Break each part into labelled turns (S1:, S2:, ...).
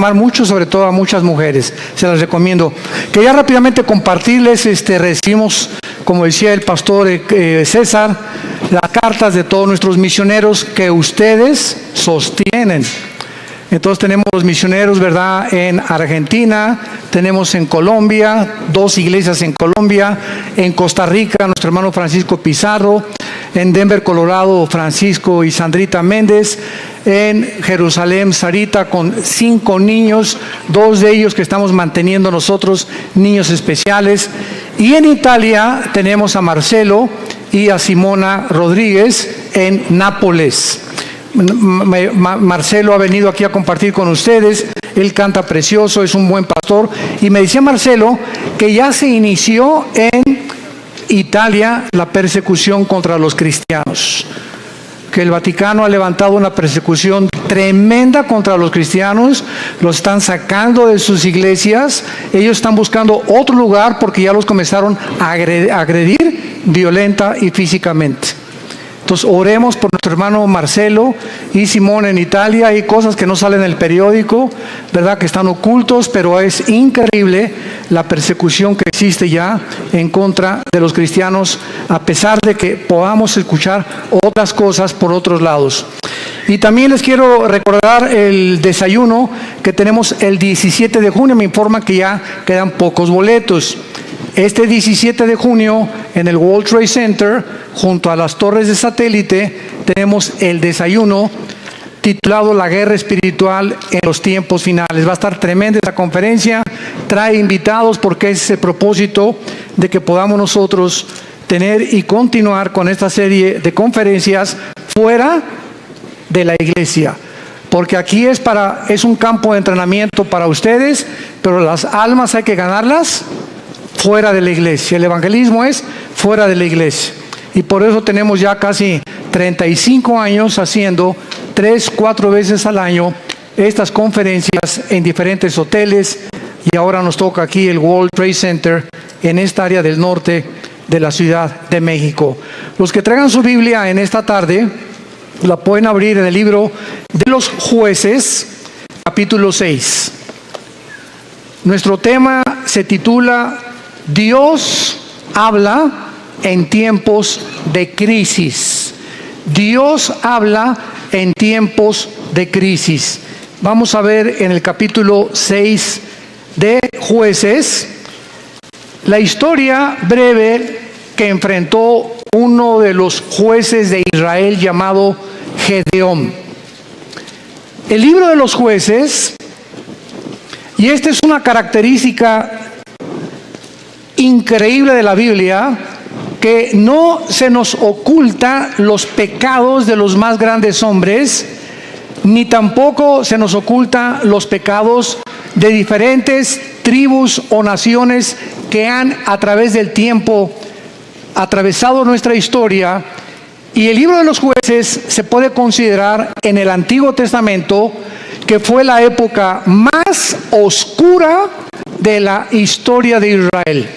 S1: animar mucho, sobre todo a muchas mujeres. Se las recomiendo. Quería rápidamente compartirles, recibimos, como decía el pastor César, las cartas de todos nuestros misioneros que ustedes sostienen. Entonces tenemos los misioneros, ¿verdad?, en Argentina, tenemos en Colombia, 2 iglesias en Colombia, en Costa Rica, nuestro hermano Francisco Pizarro, en Denver, Colorado, Francisco y Sandrita Méndez, en Jerusalén, Sarita, con 5 niños, 2 de ellos que estamos manteniendo nosotros, niños especiales, y en Italia tenemos a Marcelo y a Simona Rodríguez en Nápoles. Marcelo ha venido aquí a compartir con ustedes, él canta precioso, es un buen pastor, y me decía Marcelo que ya se inició en Italia la persecución contra los cristianos, que el Vaticano ha levantado una persecución tremenda contra los cristianos, los están sacando de sus iglesias, ellos están buscando otro lugar porque ya los comenzaron a agredir violenta y físicamente. Entonces oremos por nuestro hermano Marcelo y Simón en Italia. Hay cosas que no salen en el periódico, ¿verdad?, que están ocultos, pero es increíble la persecución que existe ya en contra de los cristianos, a pesar de que podamos escuchar otras cosas por otros lados. Y también les quiero recordar el desayuno que tenemos el 17 de junio. Me informan que ya quedan pocos boletos. Este 17 de junio en el World Trade Center, junto a las torres de satélite, tenemos el desayuno titulado La Guerra Espiritual en los Tiempos Finales. Va a estar tremenda esta conferencia, trae invitados porque es el propósito de que podamos nosotros tener y continuar con esta serie de conferencias fuera de la iglesia. Porque aquí es un campo de entrenamiento para ustedes, pero las almas hay que ganarlas fuera de la iglesia. El evangelismo es fuera de la iglesia. Y por eso tenemos ya casi 35 años haciendo 3-4 veces al año estas conferencias en diferentes hoteles. Y ahora nos toca aquí el World Trade Center en esta área del norte de la Ciudad de México. Los que traigan su Biblia en esta tarde, la pueden abrir en el libro de los Jueces, capítulo 6. Nuestro tema se titula Dios habla en tiempos de crisis. Dios habla en tiempos de crisis. Vamos a ver en el capítulo 6 de Jueces la historia breve que enfrentó uno de los jueces de Israel llamado Gedeón. El libro de los Jueces, y esta es una característica increíble de la Biblia, que no se nos oculta los pecados de los más grandes hombres, ni tampoco se nos oculta los pecados de diferentes tribus o naciones que han a través del tiempo atravesado nuestra historia. Y el libro de los Jueces se puede considerar en el Antiguo Testamento que fue la época más oscura de la historia de Israel,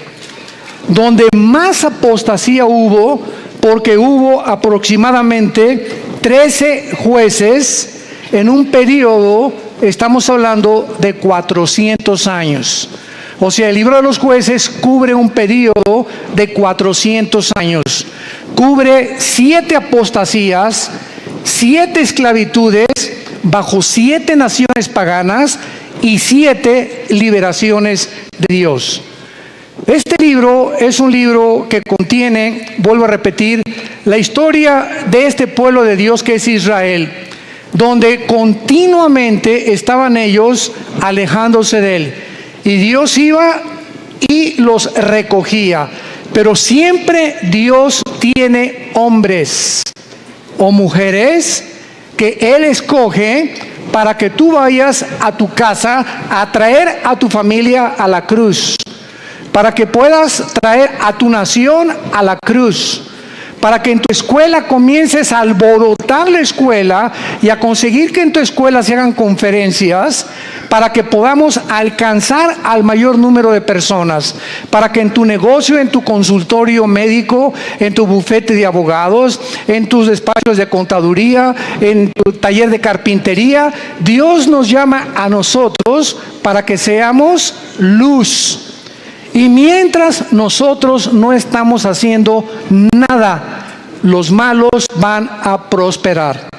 S1: donde más apostasía hubo, porque hubo aproximadamente 13 jueces en un periodo, estamos hablando de 400 años. O sea, el libro de los Jueces cubre un periodo de 400 años. Cubre 7 apostasías, 7 esclavitudes bajo 7 naciones paganas y 7 liberaciones de Dios. Este libro es un libro que contiene, vuelvo a repetir, la historia de este pueblo de Dios que es Israel, donde continuamente estaban ellos alejándose de Él. Y Dios iba y los recogía. Pero siempre Dios tiene hombres o mujeres que Él escoge para que tú vayas a tu casa a traer a tu familia a la cruz, para que puedas traer a tu nación a la cruz, para que en tu escuela comiences a alborotar la escuela y a conseguir que en tu escuela se hagan conferencias, para que podamos alcanzar al mayor número de personas, para que en tu negocio, en tu consultorio médico, en tu bufete de abogados, en tus despachos de contaduría, en tu taller de carpintería, Dios nos llama a nosotros para que seamos luz. Y mientras nosotros no estamos haciendo nada, los malos van a prosperar.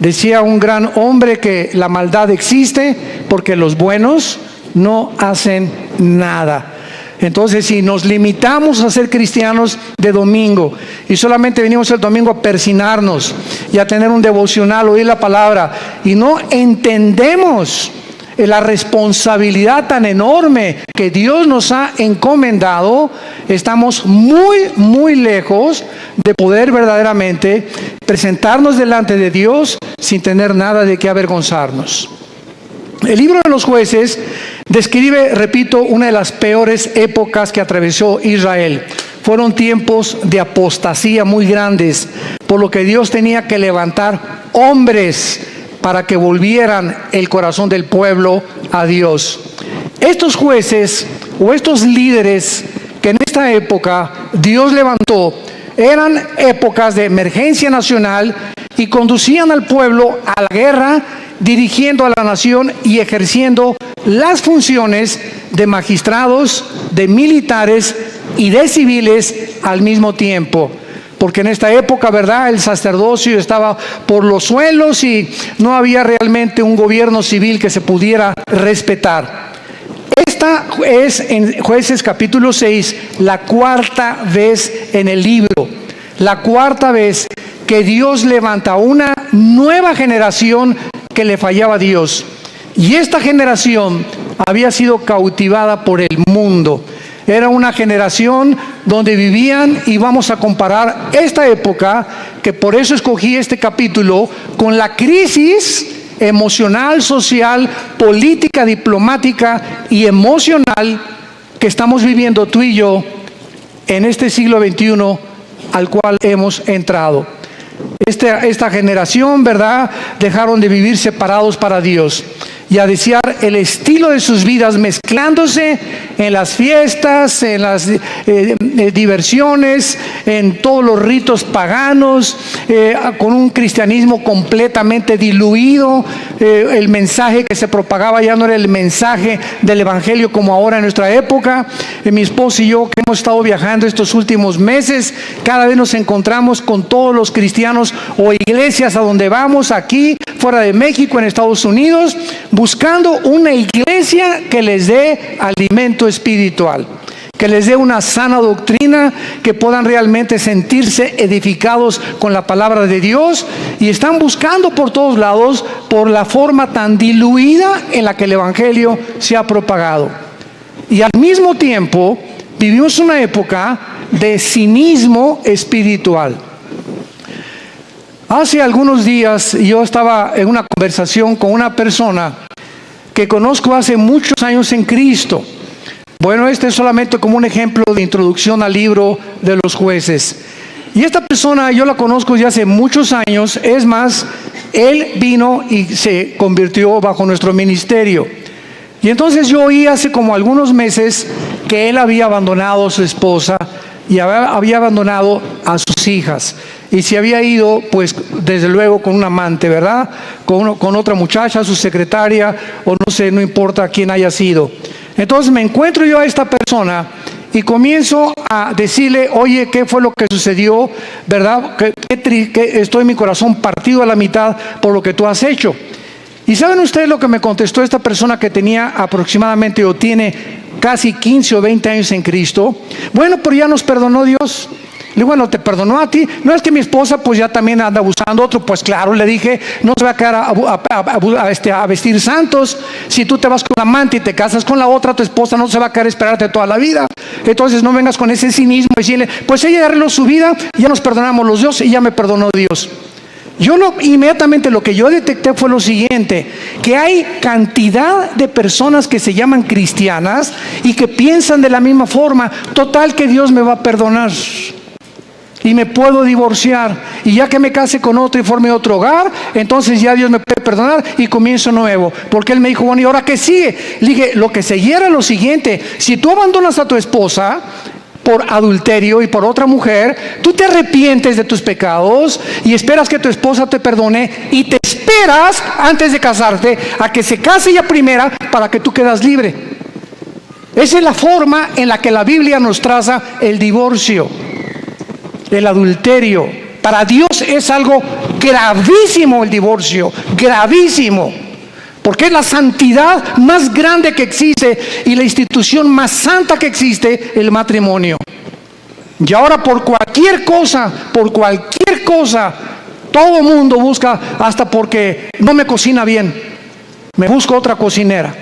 S1: Decía un gran hombre que la maldad existe porque los buenos no hacen nada. Entonces, si nos limitamos a ser cristianos de domingo y solamente venimos el domingo a persinarnos y a tener un devocional, oír la palabra, y no entendemos la responsabilidad tan enorme que Dios nos ha encomendado, estamos muy, muy lejos de poder verdaderamente presentarnos delante de Dios sin tener nada de qué avergonzarnos. El libro de los Jueces describe, repito, una de las peores épocas que atravesó Israel. Fueron tiempos de apostasía muy grandes, por lo que Dios tenía que levantar hombres para que volvieran el corazón del pueblo a Dios. Estos jueces o estos líderes que en esta época Dios levantó, eran épocas de emergencia nacional y conducían al pueblo a la guerra, dirigiendo a la nación y ejerciendo las funciones de magistrados, de militares y de civiles al mismo tiempo. Porque en esta época, ¿verdad?, el sacerdocio estaba por los suelos y no había realmente un gobierno civil que se pudiera respetar. Esta es, en Jueces capítulo 6, la cuarta vez en el libro, la cuarta vez que Dios levanta una nueva generación que le fallaba a Dios. Y esta generación había sido cautivada por el mundo. Era una generación donde vivían, y vamos a comparar esta época, que por eso escogí este capítulo, con la crisis emocional, social, política, diplomática y emocional que estamos viviendo tú y yo en este siglo XXI al cual hemos entrado. Esta generación, ¿verdad?, dejaron de vivir separados para Dios y a desear el estilo de sus vidas, mezclándose en las fiestas, en las diversiones, en todos los ritos paganos, con un cristianismo completamente diluido. El mensaje que se propagaba ya no era el mensaje del evangelio como ahora en nuestra época. Mi esposo y yo, que hemos estado viajando estos últimos meses, cada vez nos encontramos con todos los cristianos o iglesias a donde vamos, aquí, fuera de México, en Estados Unidos, buscando una iglesia que les dé alimento espiritual, que les dé una sana doctrina, que puedan realmente sentirse edificados con la palabra de Dios, y están buscando por todos lados por la forma tan diluida en la que el evangelio se ha propagado. Y al mismo tiempo vivimos una época de cinismo espiritual. Hace algunos días yo estaba en una conversación con una persona que conozco hace muchos años en Cristo. Bueno, este es solamente como un ejemplo de introducción al libro de los Jueces. Y esta persona yo la conozco ya hace muchos años. Es más, él vino y se convirtió bajo nuestro ministerio. Y entonces yo oí hace como algunos meses que él había abandonado a su esposa y había abandonado a sus hijas. Y se había ido, pues, desde luego con un amante, ¿verdad? Con otra muchacha, su secretaria, o no sé, no importa quién haya sido. Entonces me encuentro yo a esta persona y comienzo a decirle: oye, ¿qué fue lo que sucedió? ¿Verdad? Que estoy en mi corazón partido a la mitad por lo que tú has hecho. ¿Y saben ustedes lo que me contestó esta persona que tenía aproximadamente, o tiene casi 15 o 20 años en Cristo? Bueno, pero ya nos perdonó Dios. Le digo: bueno, te perdonó a ti. No es que mi esposa pues ya también anda abusando otro. Pues claro, le dije, no se va a quedar a vestir santos. Si tú te vas con la amante y te casas con la otra, tu esposa no se va a quedar a esperarte toda la vida. Entonces no vengas con ese cinismo y decirle: pues ella arregló su vida, ya nos perdonamos los dos y ya me perdonó Dios. Inmediatamente lo que yo detecté fue lo siguiente: que hay cantidad de personas que se llaman cristianas y que piensan de la misma forma: total, que Dios me va a perdonar. y me puedo divorciar, y ya que me case con otro y forme otro hogar, entonces ya Dios me puede perdonar y comienzo nuevo. Porque Él me dijo, bueno, ¿y ahora qué sigue? Le dije, lo que seguía era lo siguiente: si tú abandonas a tu esposa por adulterio y por otra mujer, tú te arrepientes de tus pecados y esperas que tu esposa te perdone, y te esperas antes de casarte a que se case ella primera para que tú quedas libre. Esa es la forma en la que la Biblia nos traza el divorcio, el adulterio. Para Dios es algo gravísimo el divorcio, gravísimo, porque es la santidad más grande que existe y la institución más santa que existe, el matrimonio. Y ahora por cualquier cosa, todo mundo busca, hasta porque no me cocina bien, me busco otra cocinera.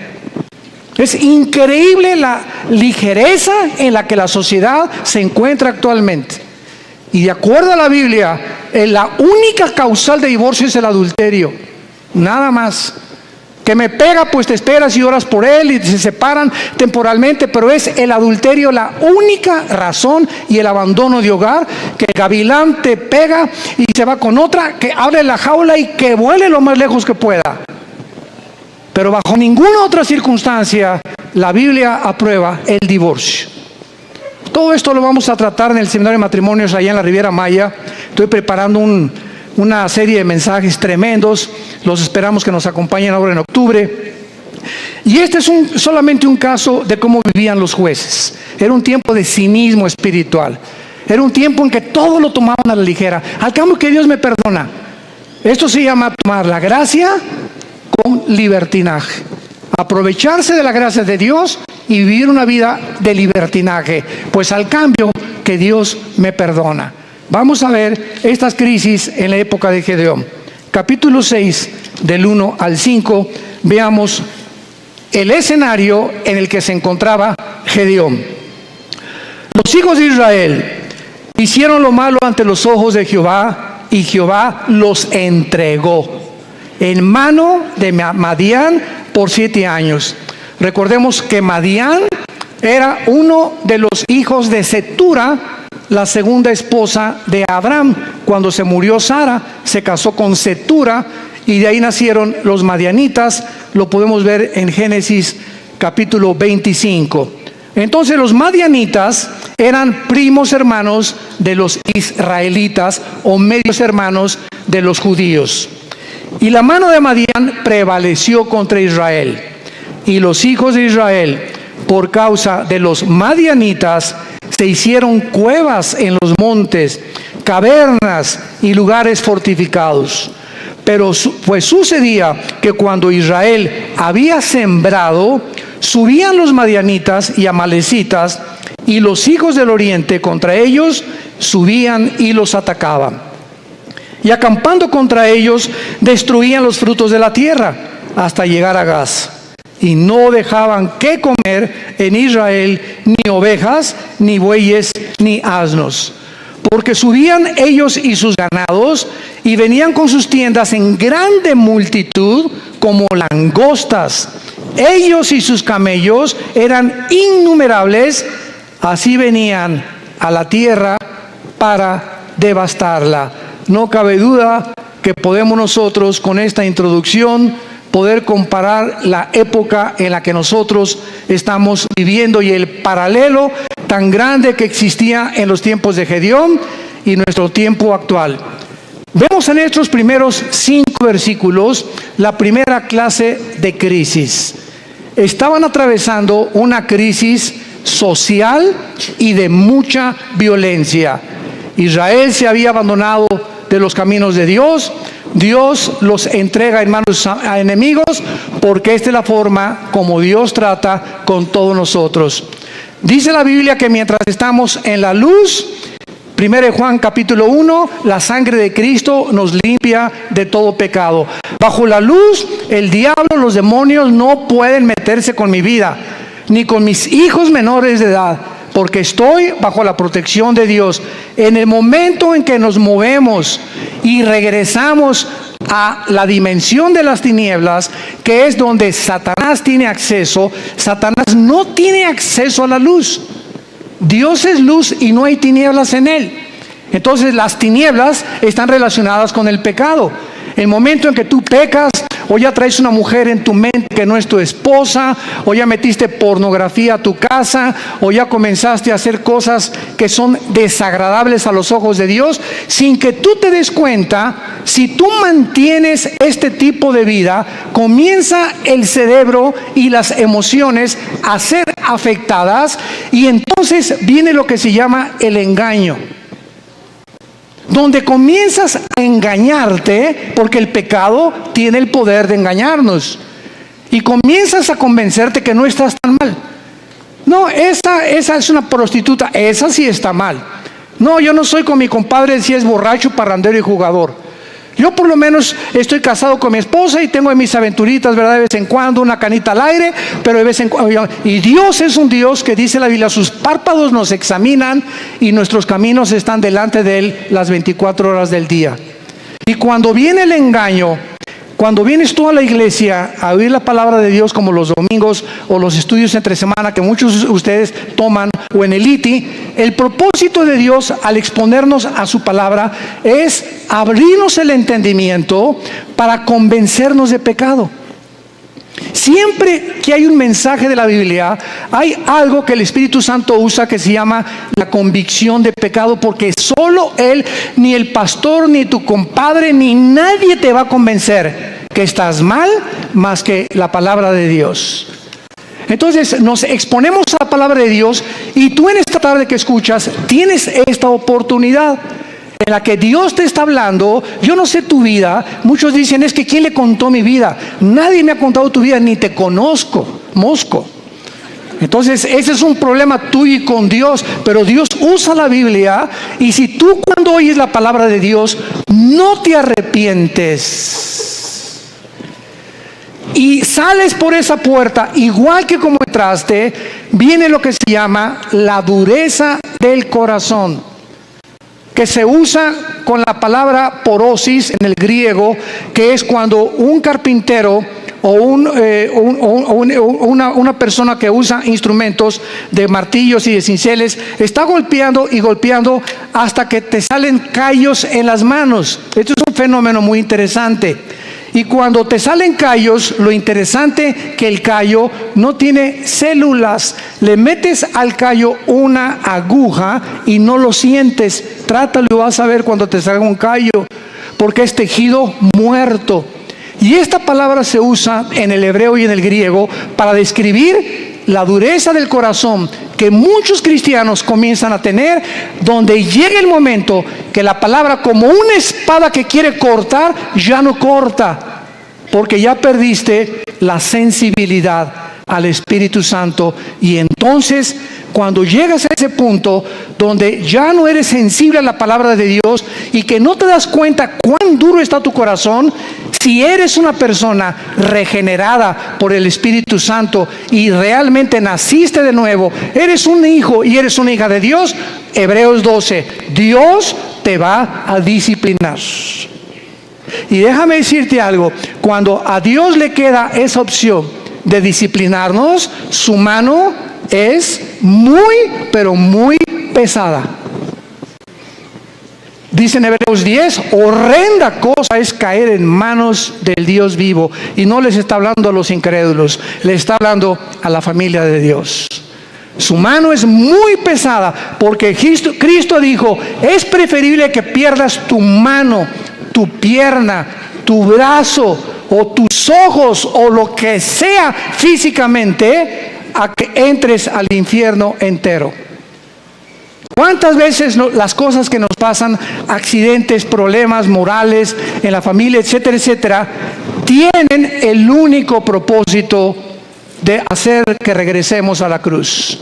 S1: Es increíble la ligereza en la que la sociedad se encuentra actualmente. Y de acuerdo a la Biblia, la única causal de divorcio es el adulterio, nada más. Que me pega, pues te esperas y oras por él y se separan temporalmente, pero es el adulterio la única razón, y el abandono de hogar, que el gavilán te pega y se va con otra, que abre la jaula y que vuele lo más lejos que pueda. Pero bajo ninguna otra circunstancia la Biblia aprueba el divorcio. Todo esto lo vamos a tratar en el seminario de matrimonios allá en la Riviera Maya. Estoy preparando una serie de mensajes tremendos. Los esperamos que nos acompañen ahora en octubre. Y este es solamente un caso de cómo vivían los jueces. Era un tiempo de cinismo espiritual. Era un tiempo en que todo lo tomaban a la ligera. Al cambio que Dios me perdona. Esto se llama tomar la gracia con libertinaje. Aprovecharse de la gracia de Dios y vivir una vida de libertinaje, pues al cambio que Dios me perdona. Vamos a ver estas crisis en la época de Gedeón. Capítulo 6, del 1 al 5, veamos el escenario en el que se encontraba Gedeón. Los hijos de Israel hicieron lo malo ante los ojos de Jehová, y Jehová los entregó en mano de Madián por 7 años. Recordemos que Madián era uno de los hijos de Cetura, la segunda esposa de Abraham. Cuando se murió Sara, se casó con Cetura y de ahí nacieron los madianitas. Lo podemos ver en Génesis capítulo 25. Entonces los madianitas eran primos hermanos de los israelitas, o medios hermanos de los judíos. Y la mano de Madián prevaleció contra Israel. Y los hijos de Israel, por causa de los madianitas, se hicieron cuevas en los montes, cavernas y lugares fortificados. Pero pues sucedía que cuando Israel había sembrado, subían los madianitas y amalecitas, y los hijos del oriente contra ellos subían y los atacaban. Y acampando contra ellos, destruían los frutos de la tierra hasta llegar a Gaza. Y no dejaban que comer en Israel ni ovejas, ni bueyes, ni asnos. Porque subían ellos y sus ganados, y venían con sus tiendas en grande multitud, como langostas. Ellos y sus camellos eran innumerables, así venían a la tierra para devastarla. No cabe duda que podemos nosotros, con esta introducción, poder comparar la época en la que nosotros estamos viviendo y el paralelo tan grande que existía en los tiempos de Gedeón y nuestro tiempo actual. Vemos en estos primeros 5 versículos la primera clase de crisis. Estaban atravesando una crisis social y de mucha violencia. Israel se había abandonado de los caminos de Dios. Dios los entrega en manos a enemigos, porque esta es la forma como Dios trata con todos nosotros. Dice la Biblia que mientras estamos en la luz, 1 Juan capítulo 1, la sangre de Cristo nos limpia de todo pecado. Bajo la luz, el diablo, los demonios no pueden meterse con mi vida, ni con mis hijos menores de edad, porque estoy bajo la protección de Dios. En el momento en que nos movemos y regresamos a la dimensión de las tinieblas, que es donde Satanás tiene acceso, Satanás no tiene acceso a la luz. Dios es luz y no hay tinieblas en él. Entonces las tinieblas están relacionadas con el pecado. El momento en que tú pecas, o ya traes una mujer en tu mente que no es tu esposa, o ya metiste pornografía a tu casa, o ya comenzaste a hacer cosas que son desagradables a los ojos de Dios, sin que tú te des cuenta, si tú mantienes este tipo de vida, comienza el cerebro y las emociones a ser afectadas, y entonces viene lo que se llama el engaño, donde comienzas a engañarte, porque el pecado tiene el poder de engañarnos, y comienzas a convencerte que no estás tan mal. No, esa es una prostituta, esa sí está mal. No, yo no soy con mi compadre si es borracho, parrandero y jugador. Yo por lo menos estoy casado con mi esposa y tengo mis aventuritas, ¿verdad? De vez en cuando, una canita al aire, pero de vez en cuando. Y Dios es un Dios que dice la Biblia, sus párpados nos examinan y nuestros caminos están delante de Él las 24 horas del día. Y cuando viene el engaño, cuando vienes tú a la iglesia a oír la palabra de Dios, como los domingos o los estudios entre semana que muchos de ustedes toman, o en el ITI, el propósito de Dios al exponernos a su palabra es abrirnos el entendimiento para convencernos de pecado. Siempre que hay un mensaje de la Biblia, hay algo que el Espíritu Santo usa que se llama la convicción de pecado, porque solo Él, ni el pastor, ni tu compadre, ni nadie te va a convencer que estás mal más que la palabra de Dios. Entonces nos exponemos a la palabra de Dios, y tú en esta tarde que escuchas tienes esta oportunidad en la que Dios te está hablando. Yo no sé tu vida. Muchos dicen, es que ¿quién le contó mi vida? Nadie me ha contado tu vida, ni te conozco, mosco. Entonces ese es un problema tuyo y con Dios, pero Dios usa la Biblia, y si tú cuando oyes la palabra de Dios no te arrepientes y sales por esa puerta igual que como entraste, viene lo que se llama la dureza del corazón, que se usa con la palabra porosis en el griego, que es cuando un carpintero o una persona que usa instrumentos de martillos y de cinceles está golpeando y golpeando hasta que te salen callos en las manos. Esto es un fenómeno muy interesante. Y cuando te salen callos, lo interesante que el callo no tiene células. Le metes al callo una aguja y no lo sientes. Trátalo y vas a ver cuando te salga un callo, porque es tejido muerto. Y esta palabra se usa en el hebreo y en el griego para describir la dureza del corazón que muchos cristianos comienzan a tener, donde llega el momento que la palabra, como una espada que quiere cortar, ya no corta, porque ya perdiste la sensibilidad al Espíritu Santo. Y entonces cuando llegas a ese punto donde ya no eres sensible a la palabra de Dios y que no te das cuenta cuán duro está tu corazón, si eres una persona regenerada por el Espíritu Santo y realmente naciste de nuevo, eres un hijo y eres una hija de Dios, Hebreos 12, Dios te va a disciplinar. Y déjame decirte algo, cuando a Dios le queda esa opción de disciplinarnos, su mano es muy, pero muy pesada. Dice en Hebreos 10, horrenda cosa es caer en manos del Dios vivo. Y no les está hablando a los incrédulos, le está hablando a la familia de Dios. Su mano es muy pesada, porque Cristo dijo, es preferible que pierdas tu mano, tu pierna, tu brazo o tus ojos o lo que sea físicamente, a que entres al infierno entero. ¿Cuántas veces las cosas que nos pasan, accidentes, problemas morales en la familia, etcétera, etcétera, tienen el único propósito de hacer que regresemos a la cruz?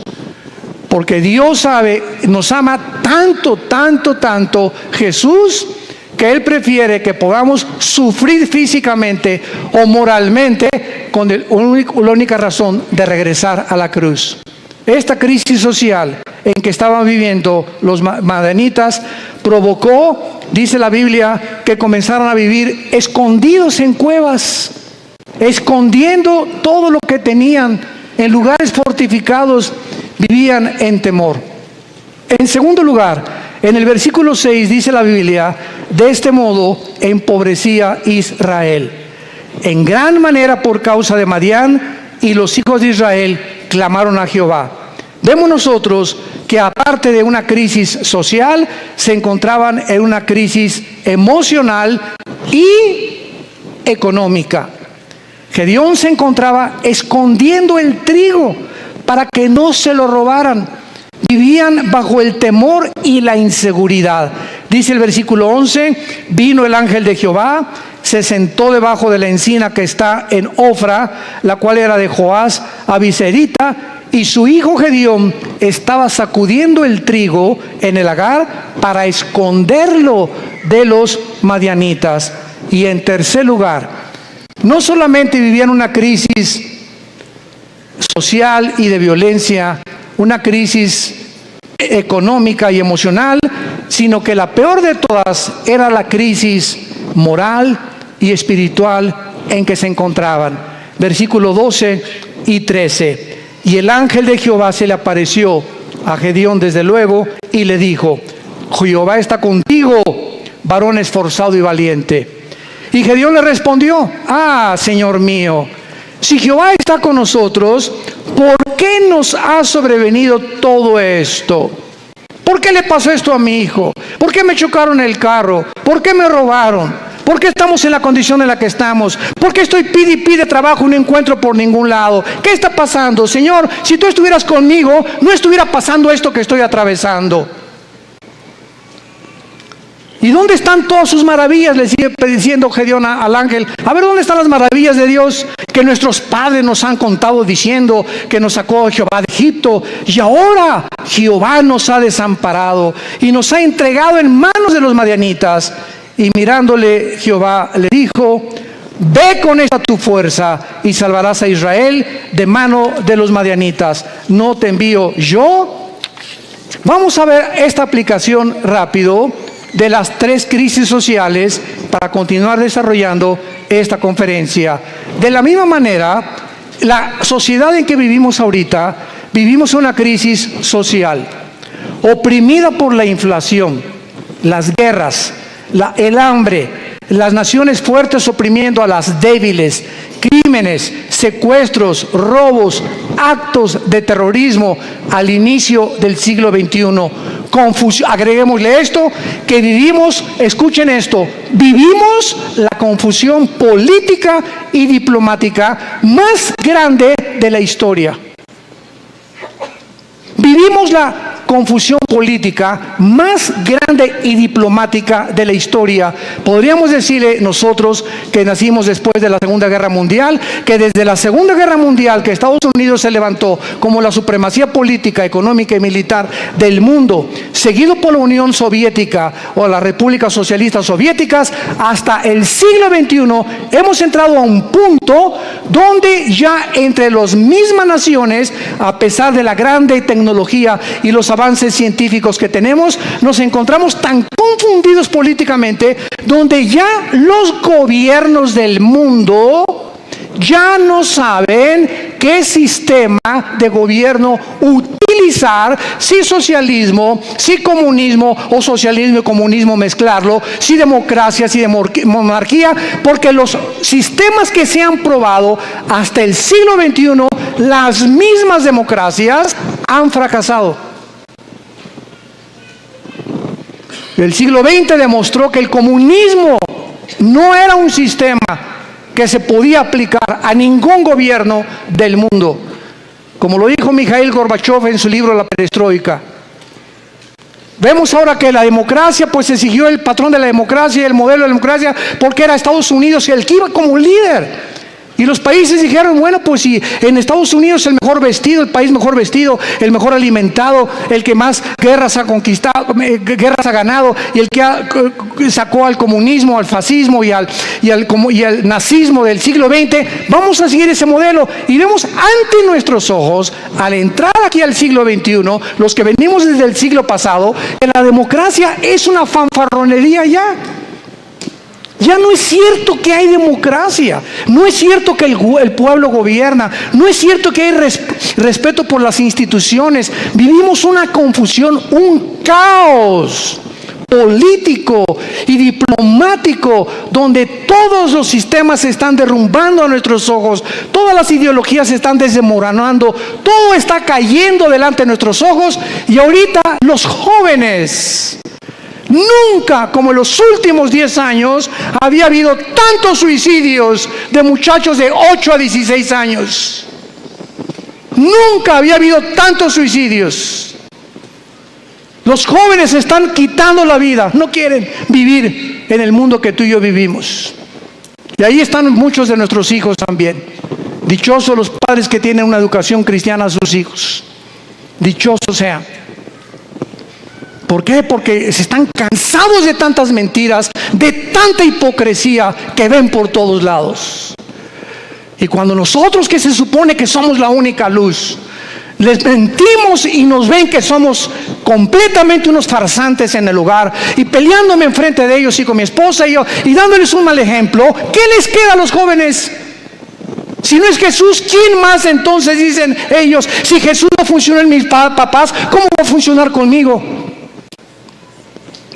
S1: Porque Dios sabe, nos ama tanto, tanto, tanto Jesús, que Él prefiere que podamos sufrir físicamente o moralmente con la única razón de regresar a la cruz. Esta crisis social en que estaban viviendo los madianitas provocó, dice la Biblia, que comenzaron a vivir escondidos en cuevas, escondiendo todo lo que tenían en lugares fortificados, vivían en temor. En segundo lugar, En el versículo 6 dice la Biblia: de este modo empobrecía Israel en gran manera por causa de Madián, y los hijos de Israel clamaron a Jehová. Vemos nosotros que aparte de una crisis social, se encontraban en una crisis emocional y económica. Gedeón se encontraba escondiendo el trigo para que no se lo robaran. Vivían bajo el temor y la inseguridad. Dice el versículo 11: vino el ángel de Jehová, se sentó debajo de la encina que está en Ofra, la cual era de Joás Abiserita, y su hijo Gedeón estaba sacudiendo el trigo en el lagar para esconderlo de los madianitas. Y en tercer lugar, no solamente vivían una crisis social y de violencia, una crisis económica y emocional, sino que la peor de todas era la crisis moral y espiritual en que se encontraban. Versículos 12 y 13. Y el ángel de Jehová se le apareció a Gedeón desde luego y le dijo: Jehová está contigo, varón esforzado y valiente. Y Gedeón le respondió: Señor mío, si Jehová está con nosotros, ¿por qué nos ha sobrevenido todo esto? ¿Por qué le pasó esto a mi hijo? ¿Por qué me chocaron el carro? ¿Por qué me robaron? ¿Por qué estamos en la condición en la que estamos? ¿Por qué estoy pide y pide trabajo y no encuentro por ningún lado? ¿Qué está pasando? Señor, si tú estuvieras conmigo, no estuviera pasando esto que estoy atravesando. ¿Y dónde están todas sus maravillas? Le sigue diciendo Gedeón al ángel. A ver, ¿dónde están las maravillas de Dios que nuestros padres nos han contado diciendo que nos sacó Jehová de Egipto? Y ahora Jehová nos ha desamparado y nos ha entregado en manos de los madianitas. Y mirándole Jehová le dijo: ve con esta tu fuerza y salvarás a Israel de mano de los madianitas. ¿No te envío yo? Vamos a ver esta aplicación rápido de las tres crisis sociales para continuar desarrollando esta conferencia. De la misma manera, la sociedad en que vivimos ahorita, vivimos una crisis social, oprimida por la inflación, las guerras, el hambre, las naciones fuertes oprimiendo a las débiles, crímenes, secuestros, robos, actos de terrorismo al inicio del siglo XXI. Confusión, agreguémosle esto, que vivimos, escuchen esto, vivimos la confusión política y diplomática más grande de la historia. Vivimos la confusión política más grande y diplomática de la historia. Podríamos decirle nosotros que nacimos después de la Segunda Guerra Mundial, que desde la Segunda Guerra Mundial que Estados Unidos se levantó como la supremacía política, económica y militar del mundo, seguido por la Unión Soviética o las repúblicas socialistas soviéticas, hasta el siglo XXI hemos entrado a un punto donde ya entre las mismas naciones, a pesar de la grande tecnología y los avances científicos que tenemos, nos encontramos tan confundidos políticamente, donde ya los gobiernos del mundo ya no saben qué sistema de gobierno utilizar, si socialismo, si comunismo, o socialismo y comunismo mezclarlo, si democracia, si monarquía, porque los sistemas que se han probado hasta el siglo XXI, las mismas democracias han fracasado. El siglo XX demostró que el comunismo no era un sistema que se podía aplicar a ningún gobierno del mundo, como lo dijo Mikhail Gorbachev en su libro La Perestroika. Vemos ahora que la democracia, pues se siguió el patrón de la democracia y el modelo de la democracia, porque era Estados Unidos el que iba como líder. Y los países dijeron: bueno, pues si en Estados Unidos el mejor vestido, el país mejor vestido, el mejor alimentado, el que más guerras ha conquistado, guerras ha ganado, y el que sacó al comunismo, al fascismo y al nazismo del siglo XX, vamos a seguir ese modelo. Y vemos ante nuestros ojos, al entrar aquí al siglo XXI, los que venimos desde el siglo pasado, que la democracia es una fanfarronería ya. Ya no es cierto que hay democracia, no es cierto que el pueblo gobierna, no es cierto que hay respeto por las instituciones. Vivimos una confusión, un caos político y diplomático, donde todos los sistemas se están derrumbando a nuestros ojos, todas las ideologías se están desmoronando, todo está cayendo delante de nuestros ojos. Y ahorita los jóvenes, nunca como en los últimos 10 años había habido tantos suicidios de muchachos de 8 a 16 años. Nunca había habido tantos suicidios. Los jóvenes se están quitando la vida, no quieren vivir en el mundo que tú y yo vivimos. Y ahí están muchos de nuestros hijos también. Dichosos los padres que tienen una educación cristiana a sus hijos. Dichosos sean. ¿Por qué? Porque se están cansados de tantas mentiras, de tanta hipocresía que ven por todos lados. Y cuando nosotros, que se supone que somos la única luz, les mentimos y nos ven que somos completamente unos farsantes en el hogar, y peleándome enfrente de ellos y con mi esposa y yo, y dándoles un mal ejemplo, ¿qué les queda a los jóvenes? Si no es Jesús, ¿quién más entonces? Dicen ellos, si Jesús no funcionó en mis papás, ¿cómo va a funcionar conmigo?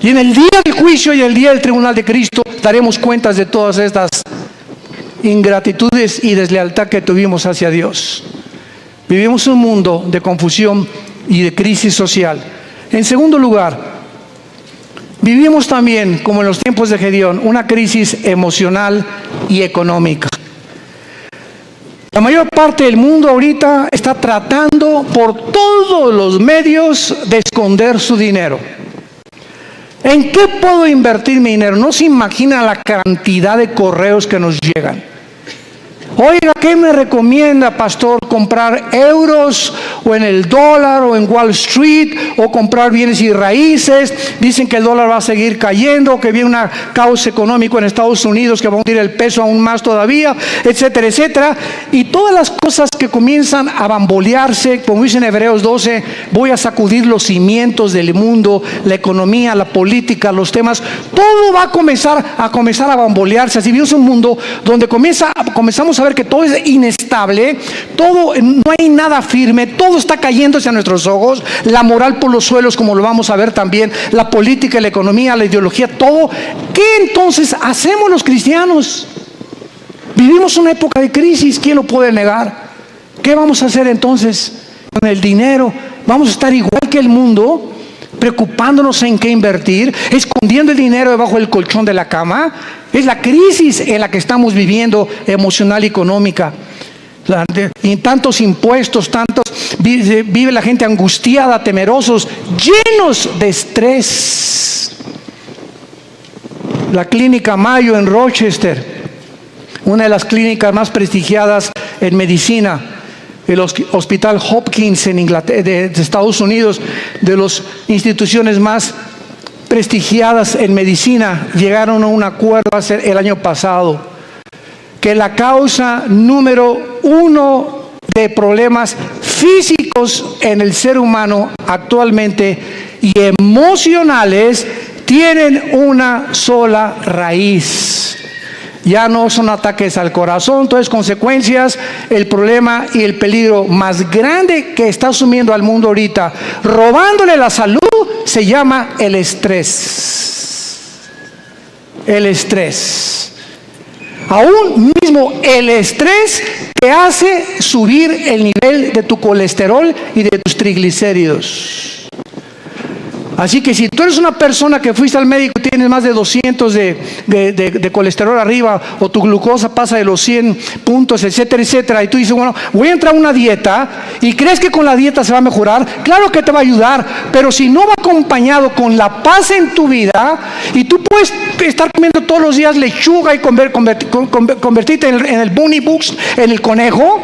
S1: Y en el día del juicio y el día del tribunal de Cristo daremos cuentas de todas estas ingratitudes y deslealtad que tuvimos hacia Dios. Vivimos un mundo de confusión y de crisis social. En segundo lugar, vivimos también, como en los tiempos de Gedeón, una crisis emocional y económica. La mayor parte del mundo ahorita está tratando por todos los medios de esconder su dinero. ¿En qué puedo invertir mi dinero? No se imagina la cantidad de correos que nos llegan. Oiga, ¿qué me recomienda, pastor? ¿Comprar euros o en el dólar o en Wall Street, o comprar bienes y raíces? Dicen que el dólar va a seguir cayendo, que viene un caos económico en Estados Unidos que va a hundir el peso aún más todavía, etcétera, etcétera. Y todas las cosas que comienzan a bambolearse, como dice en Hebreos 12, voy a sacudir los cimientos del mundo, la economía, la política, los temas, todo va a comenzar a bambolearse. Así vivimos un mundo donde comenzamos a ver que todo es inestable, todo, no hay nada firme, todo está cayéndose a nuestros ojos, la moral por los suelos, como lo vamos a ver también, la política, la economía, la ideología, todo. ¿Qué entonces hacemos los cristianos? Vivimos una época de crisis, ¿quién lo puede negar? ¿Qué vamos a hacer entonces con el dinero? ¿Vamos a estar igual que el mundo, preocupándonos en qué invertir, escondiendo el dinero debajo del colchón de la cama? Es la crisis en la que estamos viviendo, emocional y económica. Y tantos impuestos, vive la gente angustiada, temerosos, llenos de estrés. La clínica Mayo en Rochester, una de las clínicas más prestigiadas en medicina, el Hospital Hopkins en Inglaterra, de Estados Unidos, de las instituciones más prestigiadas en medicina, llegaron a un acuerdo el año pasado que la causa número 1 de problemas físicos en el ser humano actualmente y emocionales tienen una sola raíz. Ya no son ataques al corazón, entonces consecuencias, el problema y el peligro más grande que está asumiendo al mundo ahorita, robándole la salud, se llama el estrés. El estrés. Aún mismo el estrés te hace subir el nivel de tu colesterol y de tus triglicéridos. Así que si tú eres una persona que fuiste al médico y tienes más de 200 de colesterol arriba, o tu glucosa pasa de los 100 puntos, etcétera, etcétera, y tú dices, bueno, voy a entrar a una dieta, y crees que con la dieta se va a mejorar, claro que te va a ayudar, pero si no va acompañado con la paz en tu vida, y tú puedes estar comiendo todos los días lechuga y convertirte en el bunny books, en el conejo,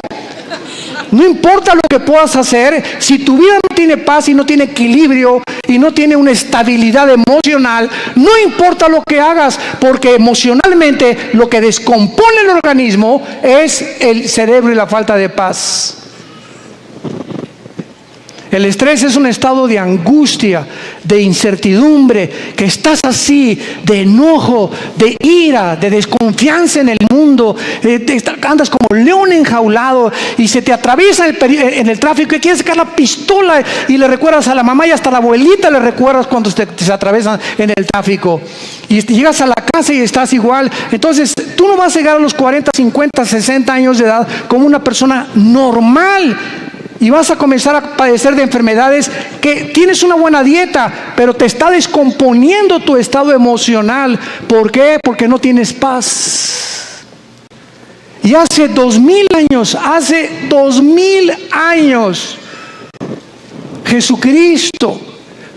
S1: no importa lo que puedas hacer, si tu vida no tiene paz y no tiene equilibrio y no tiene una estabilidad emocional, no importa lo que hagas, porque emocionalmente lo que descompone el organismo es el cerebro y la falta de paz. El estrés es un estado de angustia, de incertidumbre, que estás así, de enojo, de ira, de desconfianza en el mundo, andas como león enjaulado y se te atraviesa en el tráfico y quieres sacar la pistola y le recuerdas a la mamá y hasta a la abuelita le recuerdas cuando se atraviesan en el tráfico. Y llegas a la casa y estás igual. Entonces tú no vas a llegar a los 40, 50, 60 años de edad como una persona normal. Y vas a comenzar a padecer de enfermedades que tienes una buena dieta, pero te está descomponiendo tu estado emocional. ¿Por qué? Porque no tienes paz. Y hace 2000 años, Jesucristo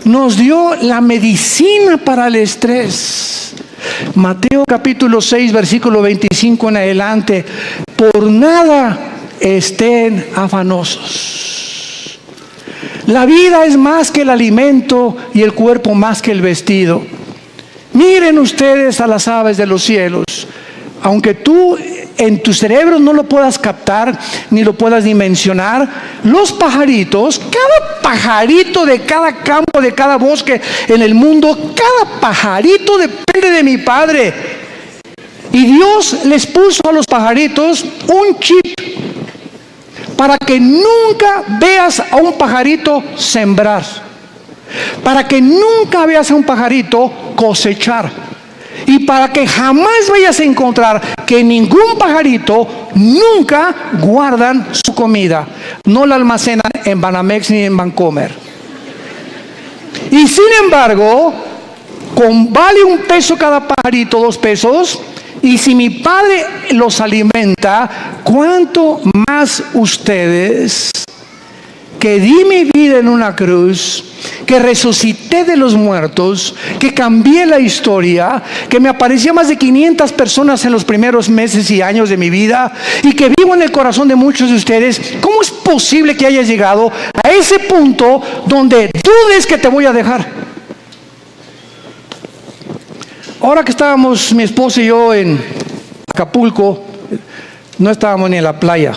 S1: nos dio la medicina para el estrés. Mateo capítulo 6, versículo 25 en adelante. Por nada estén afanosos. La vida es más que el alimento y el cuerpo más que el vestido. Miren ustedes a las aves de los cielos. Aunque tú en tu cerebro no lo puedas captar ni lo puedas dimensionar, los pajaritos, cada pajarito de cada campo, de cada bosque en el mundo, cada pajarito depende de mi Padre. Y Dios les puso a los pajaritos un chip para que nunca veas a un pajarito sembrar, para que nunca veas a un pajarito cosechar, y para que jamás vayas a encontrar que ningún pajarito nunca guardan su comida, no la almacenan en Banamex ni en Bancomer. Y sin embargo, vale un peso cada pajarito, 2 pesos. Y si mi Padre los alimenta, ¿cuánto más ustedes, que di mi vida en una cruz, que resucité de los muertos, que cambié la historia, que me aparecía más de 500 personas en los primeros meses y años de mi vida, y que vivo en el corazón de muchos de ustedes? ¿Cómo es posible que hayas llegado a ese punto donde dudes que te voy a dejar? Ahora que estábamos mi esposa y yo en Acapulco, no estábamos ni en la playa.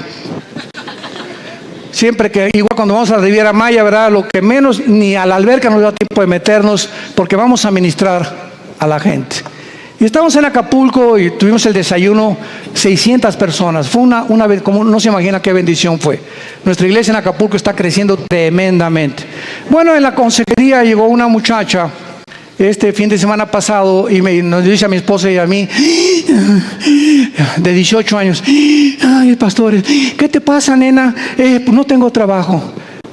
S1: Siempre que, igual cuando vamos a la Riviera Maya, ¿verdad? Lo que menos, ni a la alberca nos da tiempo de meternos, porque vamos a ministrar a la gente. Y estábamos en Acapulco y tuvimos el desayuno, 600 personas. Fue una vez, como no se imagina qué bendición fue. Nuestra iglesia en Acapulco está creciendo tremendamente. Bueno, en la consejería llegó una muchacha este fin de semana pasado y nos dice a mi esposa y a mí, de 18 años, ay, pastor, ¿qué te pasa, nena? Pues no tengo trabajo.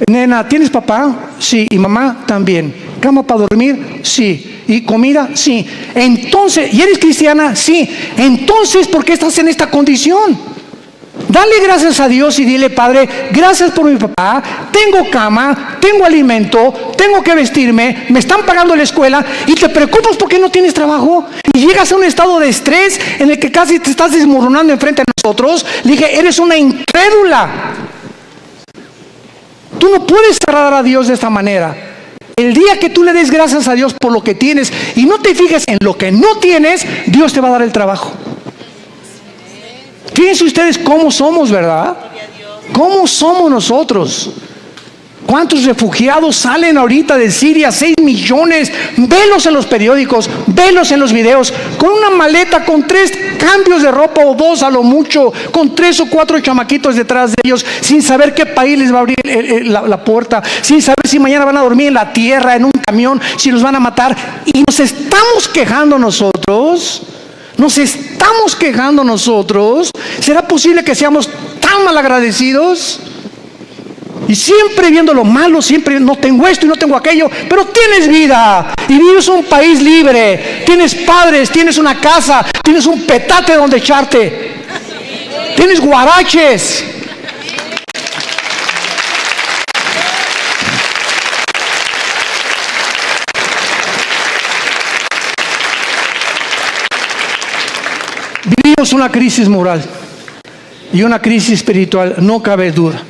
S1: Nena, ¿tienes papá? Sí. ¿Y mamá? También. ¿Cama para dormir? Sí. ¿Y comida? Sí. Entonces, ¿y eres cristiana? Sí. Entonces, ¿por qué estás en esta condición? Dale gracias a Dios y dile: Padre, gracias por mi papá, tengo cama, tengo alimento, tengo que vestirme, me están pagando la escuela, y te preocupas porque no tienes trabajo y llegas a un estado de estrés en el que casi te estás desmoronando enfrente de nosotros. Le dije: eres una incrédula. Tú no puedes agradar a Dios de esta manera. El día que tú le des gracias a Dios por lo que tienes y no te fijes en lo que no tienes, Dios te va a dar el trabajo. Fíjense ustedes cómo somos, ¿verdad? ¿Cómo somos nosotros? ¿Cuántos refugiados salen ahorita de Siria? 6 millones. Velos en los periódicos, velos en los videos, con una maleta, con 3 cambios de ropa o 2 a lo mucho, con 3 o 4 chamaquitos detrás de ellos, sin saber qué país les va a abrir la puerta, sin saber si mañana van a dormir en la tierra, en un camión, si los van a matar. Y nos estamos quejando nosotros. Nos estamos quejando nosotros. ¿Será posible que seamos tan malagradecidos? Y siempre viendo lo malo, siempre no tengo esto y no tengo aquello, pero tienes vida y vives en un país libre, tienes padres, tienes una casa, tienes un petate donde echarte, tienes guaraches. Vivimos una crisis moral y una crisis espiritual, no cabe duda.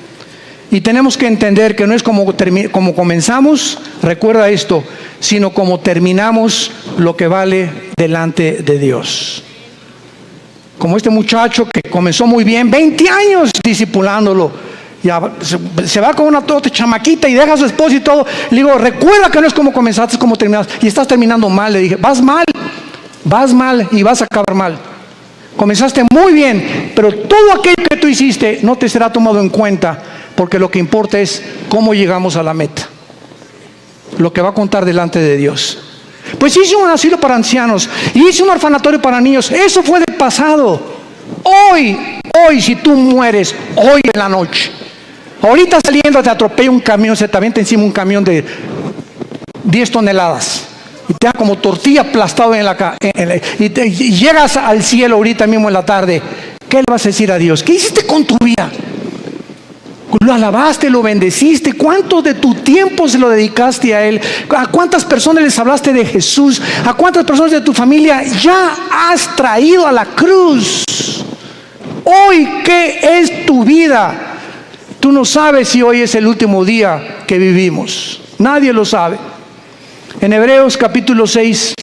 S1: Y tenemos que entender que no es como comenzamos, recuerda esto, sino como terminamos lo que vale delante de Dios. Como este muchacho que comenzó muy bien, 20 años discipulándolo, Ya se va con una otra chamaquita y deja a su esposo y todo. Le digo, recuerda que no es como comenzaste, es como terminaste. Y estás terminando mal. Le dije, vas mal y vas a acabar mal. Comenzaste muy bien, pero todo aquello que tú hiciste no te será tomado en cuenta, porque lo que importa es cómo llegamos a la meta. Lo que va a contar delante de Dios. Pues hice un asilo para ancianos, hice un orfanatorio para niños. Eso fue del pasado. Hoy, si tú mueres, hoy en la noche, ahorita saliendo te atropella un camión, se te avienta encima un camión de 10 toneladas y te da como tortilla aplastado y llegas al cielo ahorita mismo en la tarde. ¿Qué le vas a decir a Dios? ¿Qué hiciste con tu vida? Lo alabaste, lo bendeciste. ¿Cuánto de tu tiempo se lo dedicaste a Él? ¿A cuántas personas les hablaste de Jesús? ¿A cuántas personas de tu familia ya has traído a la cruz? Hoy, ¿qué es tu vida? Tú no sabes si hoy es el último día que vivimos. Nadie lo sabe. En Hebreos capítulo 6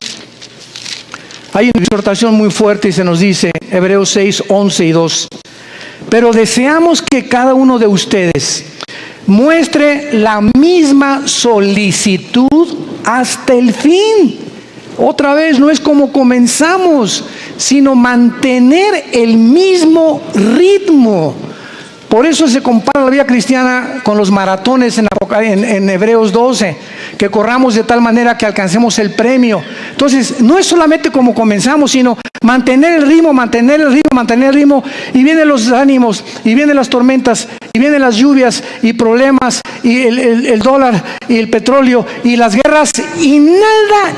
S1: hay una exhortación muy fuerte y se nos dice, Hebreos 6, 11 y 2. Pero deseamos que cada uno de ustedes muestre la misma solicitud hasta el fin. Otra vez, no es como comenzamos, sino mantener el mismo ritmo. Por eso se compara la vida cristiana con los maratones en Hebreos 12, que corramos de tal manera que alcancemos el premio. Entonces, no es solamente como comenzamos, sino mantener el ritmo, y vienen los ánimos, y vienen las tormentas, y vienen las lluvias, y problemas, y el dólar, y el petróleo, y las guerras, y nada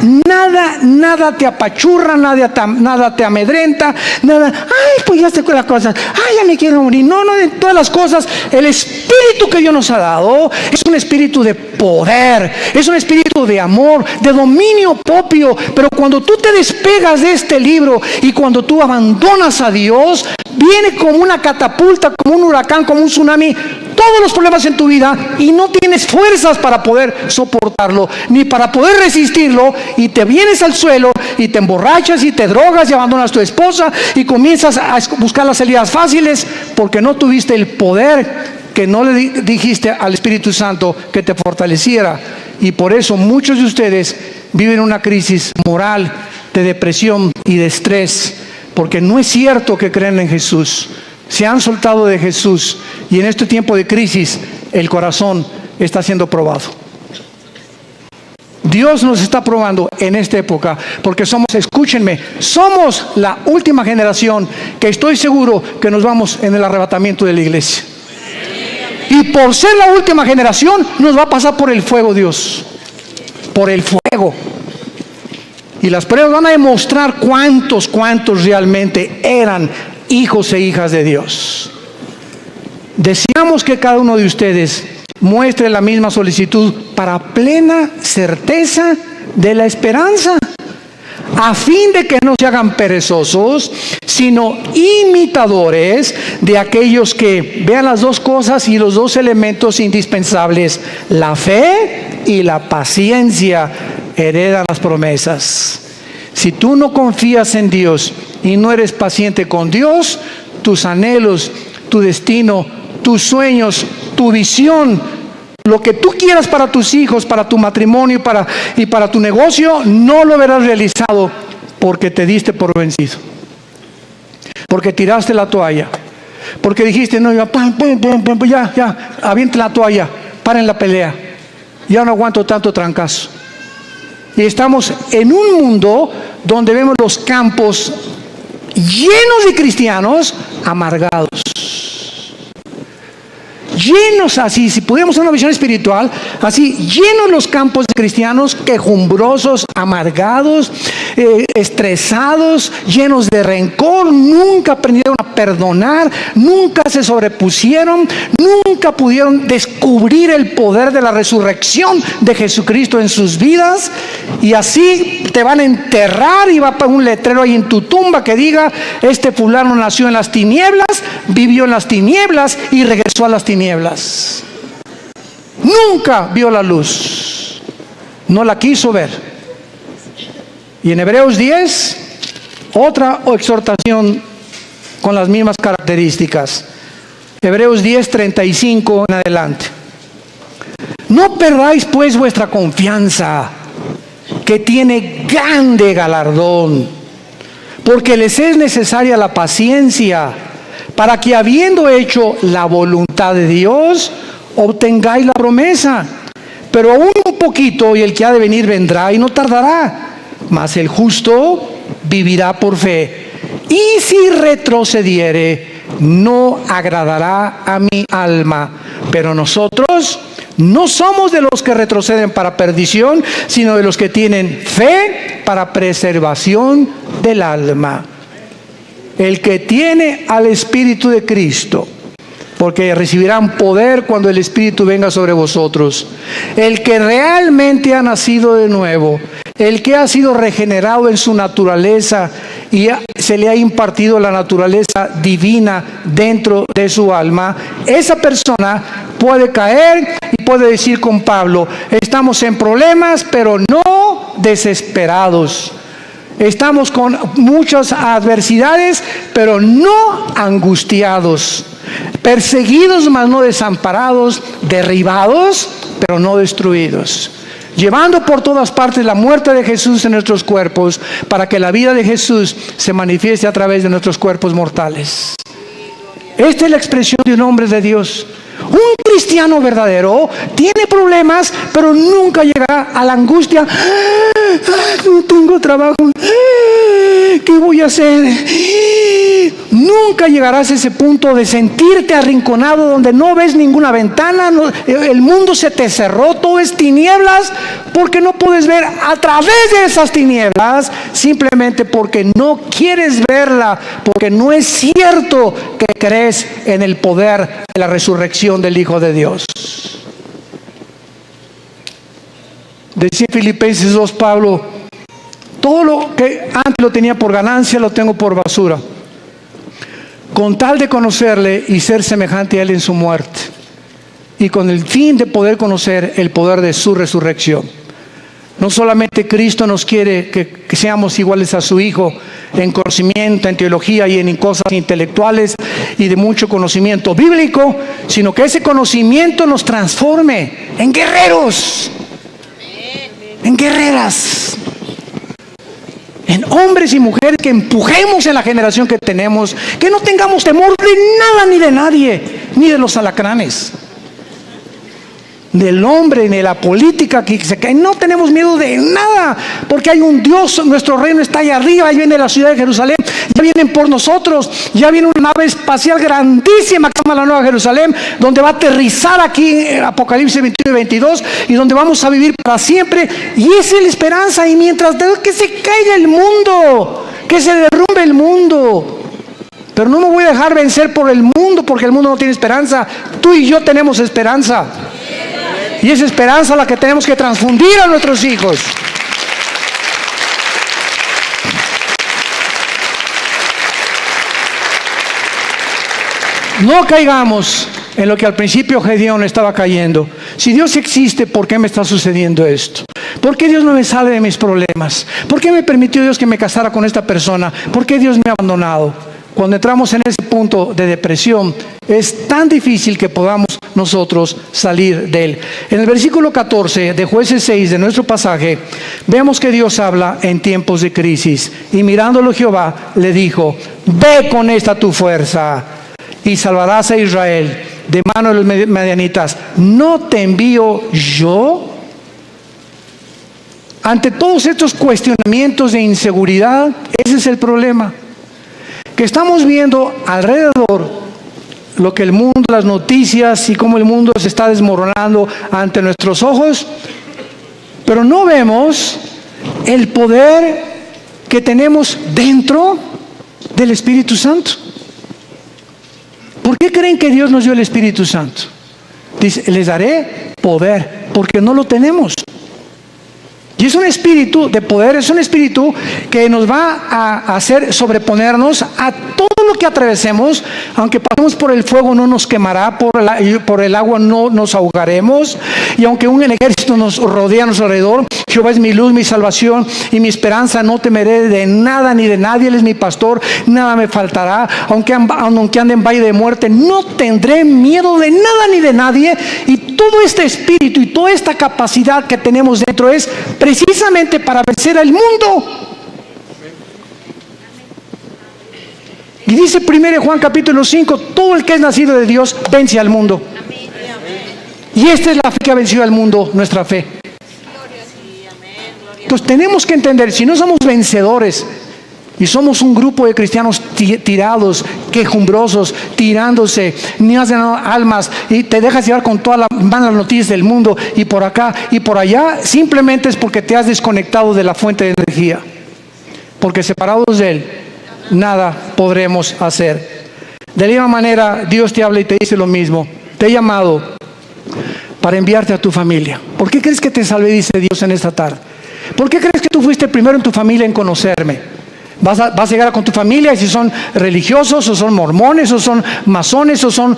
S1: te apachurra, nada te amedrenta, ay, pues ya se las cosas, ay, ya me quiero morir. No, de todas las cosas, el espíritu que Dios nos ha dado es un espíritu de poder, es un espíritu de amor, de dominio propio. Pero cuando tú te despegas de este libro y cuando tú abandonas a Dios, viene como una catapulta, como un huracán, como un tsunami, todos los problemas en tu vida, y no tienes fuerzas para poder soportarlo, ni para poder resistirlo, y te vienes al suelo, y te emborrachas, y te drogas, y abandonas a tu esposa, y comienzas a buscar las salidas fáciles, porque no tuviste el poder que no le dijiste al Espíritu Santo que te fortaleciera. Y por eso muchos de ustedes viven una crisis moral, de depresión y de estrés, porque no es cierto que creen en Jesús. Se han soltado de Jesús, y en este tiempo de crisis el corazón está siendo probado. Dios nos está probando en esta época, porque escúchenme, somos la última generación que estoy seguro que nos vamos en el arrebatamiento de la iglesia. Y por ser la última generación, nos va a pasar por el fuego Dios, por el fuego. Y las pruebas van a demostrar cuántos realmente eran hijos e hijas de Dios. Deseamos que cada uno de ustedes muestre la misma solicitud para plena certeza de la esperanza, a fin de que no se hagan perezosos, sino imitadores de aquellos que vean las dos cosas y los dos elementos indispensables, la fe y la paciencia, heredan las promesas. Si tú no confías en Dios y no eres paciente con Dios, tus anhelos, tu destino, tus sueños, tu visión, lo que tú quieras para tus hijos, para tu matrimonio y para tu negocio, no lo verás realizado, porque te diste por vencido, porque tiraste la toalla, porque dijiste, no, ya, avienta la toalla, paren la pelea, ya no aguanto tanto trancazo. Y estamos en un mundo donde vemos los campos llenos de cristianos amargados. Llenos así, si pudiéramos hacer una visión espiritual, así, llenos los campos de cristianos quejumbrosos, amargados, estresados, llenos de rencor, nunca aprendieron a perdonar, nunca se sobrepusieron, nunca pudieron descubrir el poder de la resurrección de Jesucristo en sus vidas, y así te van a enterrar, y va a poner un letrero ahí en tu tumba que diga, este fulano nació en las tinieblas, vivió en las tinieblas y regresó a las tinieblas. Nunca vio la luz, no la quiso ver. Y en Hebreos 10, otra exhortación con las mismas características. Hebreos 10:35 en adelante. No perdáis pues vuestra confianza, que tiene grande galardón, porque les es necesaria la paciencia, para que habiendo hecho la voluntad de Dios, obtengáis la promesa. Pero aún un poquito, y el que ha de venir vendrá y no tardará, mas el justo vivirá por fe. Y si retrocediere, no agradará a mi alma. Pero nosotros no somos de los que retroceden para perdición, sino de los que tienen fe para preservación del alma. El que tiene al Espíritu de Cristo, porque recibirán poder cuando el Espíritu venga sobre vosotros. El que realmente ha nacido de nuevo, el que ha sido regenerado en su naturaleza y se le ha impartido la naturaleza divina dentro de su alma, esa persona puede caer y puede decir con Pablo: estamos en problemas, pero no desesperados. Estamos con muchas adversidades, pero no angustiados. Perseguidos, mas no desamparados. Derribados, pero no destruidos. Llevando por todas partes la muerte de Jesús en nuestros cuerpos, para que la vida de Jesús se manifieste a través de nuestros cuerpos mortales. Esta es la expresión de un hombre de Dios. Un cristiano verdadero tiene problemas, pero nunca llegará a la angustia. No tengo trabajo. ¿Qué voy a hacer? Nunca llegarás a ese punto de sentirte arrinconado, donde no ves ninguna ventana, el mundo se te cerró, todo es tinieblas, porque no puedes ver a través de esas tinieblas, simplemente porque no quieres verla, porque no es cierto que crees en el poder de la resurrección del Hijo de Dios. Decía en Filipenses 2 Pablo: todo lo que antes lo tenía por ganancia, lo tengo por basura, con tal de conocerle y ser semejante a él en su muerte, y con el fin de poder conocer el poder de su resurrección. No solamente Cristo nos quiere que seamos iguales a su Hijo en conocimiento, en teología y en cosas intelectuales y de mucho conocimiento bíblico, sino que ese conocimiento nos transforme en guerreros, en guerreras, en hombres y mujeres que empujemos en la generación que tenemos, que no tengamos temor de nada ni de nadie, ni de los alacranes, del hombre, ni de la política que se cae. No tenemos miedo de nada, porque hay un Dios. Nuestro reino está allá arriba. Ahí viene la ciudad de Jerusalén, ya vienen por nosotros, ya viene una nave espacial grandísima que se llama la Nueva Jerusalén, donde va a aterrizar aquí en Apocalipsis 21 y 22, y donde vamos a vivir para siempre. Y esa es la esperanza. Y mientras que se caiga el mundo, que se derrumbe el mundo, pero no me voy a dejar vencer por el mundo, porque el mundo no tiene esperanza. Tú y yo tenemos esperanza, y esa esperanza es la que tenemos que transfundir a nuestros hijos. No caigamos en lo que al principio Gedeón estaba cayendo. Si Dios existe, ¿por qué me está sucediendo esto? ¿Por qué Dios no me sale de mis problemas? ¿Por qué me permitió Dios que me casara con esta persona? ¿Por qué Dios me ha abandonado? Cuando entramos en ese punto de depresión, es tan difícil que podamos nosotros salir de él. En el versículo 14 de Jueces 6 de nuestro pasaje, vemos que Dios habla en tiempos de crisis. Y mirándolo Jehová le dijo: ve con esta tu fuerza y salvarás a Israel de mano de los madianitas. ¿No te envío yo? Ante todos estos cuestionamientos de inseguridad, ese es el problema, que estamos viendo alrededor lo que el mundo, las noticias y cómo el mundo se está desmoronando ante nuestros ojos, pero no vemos el poder que tenemos dentro del Espíritu Santo. ¿Por qué creen que Dios nos dio el Espíritu Santo? Dice: les daré poder, porque no lo tenemos. Y es un espíritu de poder, es un espíritu que nos va a hacer sobreponernos a todo lo que atravesemos, aunque pasemos por el fuego no nos quemará, por el agua no nos ahogaremos, y aunque un ejército nos rodea a nuestro alrededor, Jehová es mi luz, mi salvación y mi esperanza, no temeré de nada ni de nadie, Él es mi pastor, nada me faltará. Aunque ande en valle de muerte, no tendré miedo de nada ni de nadie. Y todo este espíritu y toda esta capacidad que tenemos dentro es precisamente para vencer al mundo. Y dice 1 Juan capítulo 5, todo el que es nacido de Dios vence al mundo. Y esta es la fe que ha vencido al mundo, nuestra fe. Entonces tenemos que entender, si no somos vencedores y somos un grupo de cristianos tirados, quejumbrosos, tirándose, ni hacen almas, y te dejas llevar con todas las malas noticias del mundo, y por acá y por allá, simplemente es porque te has desconectado de la fuente de energía, porque separados de Él nada podremos hacer. De la misma manera, Dios te habla y te dice lo mismo: te he llamado para enviarte a tu familia. ¿Por qué crees que te salvé? Dice Dios en esta tarde. ¿Por qué crees que tú fuiste el primero en tu familia en conocerme? Vas a llegar con tu familia, y si son religiosos, o son mormones, o son masones, o son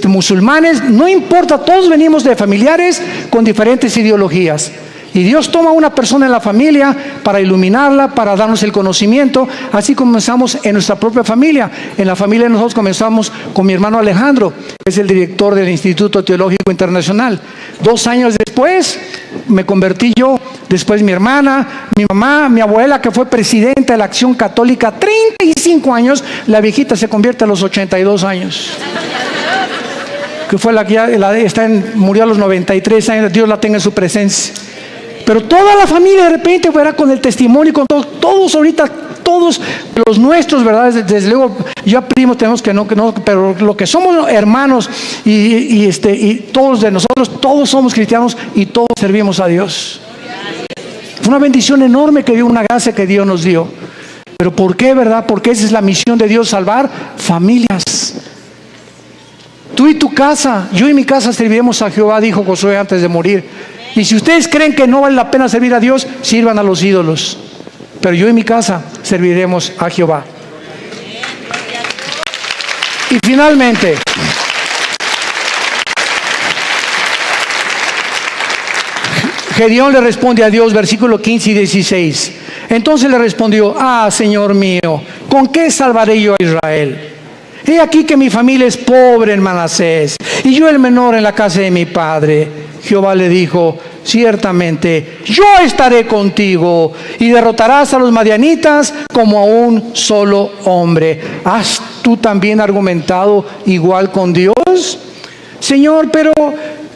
S1: musulmanes, no importa, todos venimos de familiares con diferentes ideologías. Y Dios toma a una persona en la familia para iluminarla, para darnos el conocimiento. Así comenzamos en nuestra propia familia. En la familia de nosotros comenzamos con mi hermano Alejandro, que es el director del Instituto Teológico Internacional. 2 años después me convertí yo, después mi hermana, mi mamá, mi abuela, que fue presidenta de la Acción Católica 35 años, la viejita se convierte a los 82 años. Que fue la que murió a los 93 años, Dios la tenga en su presencia. Pero toda la familia de repente verá con el testimonio, con todos ahorita, todos los nuestros, ¿verdad? Desde luego, ya primos tenemos que no, pero lo que somos hermanos y todos de nosotros, todos somos cristianos y todos servimos a Dios. Fue una bendición enorme que dio, una gracia que Dios nos dio. Pero ¿por qué, verdad? Porque esa es la misión de Dios, salvar familias. Tú y tu casa, yo y mi casa serviremos a Jehová, dijo Josué antes de morir. Y si ustedes creen que no vale la pena servir a Dios, sirvan a los ídolos. Pero yo y mi casa serviremos a Jehová. Y finalmente, Gedeón le responde a Dios, versículo 15 y 16. Entonces le respondió: Señor mío, ¿con qué salvaré yo a Israel? He aquí que mi familia es pobre en Manasés, y yo el menor en la casa de mi padre. Jehová le dijo: ciertamente yo estaré contigo, y derrotarás a los madianitas como a un solo hombre. ¿Has tú también argumentado igual con Dios? Señor, pero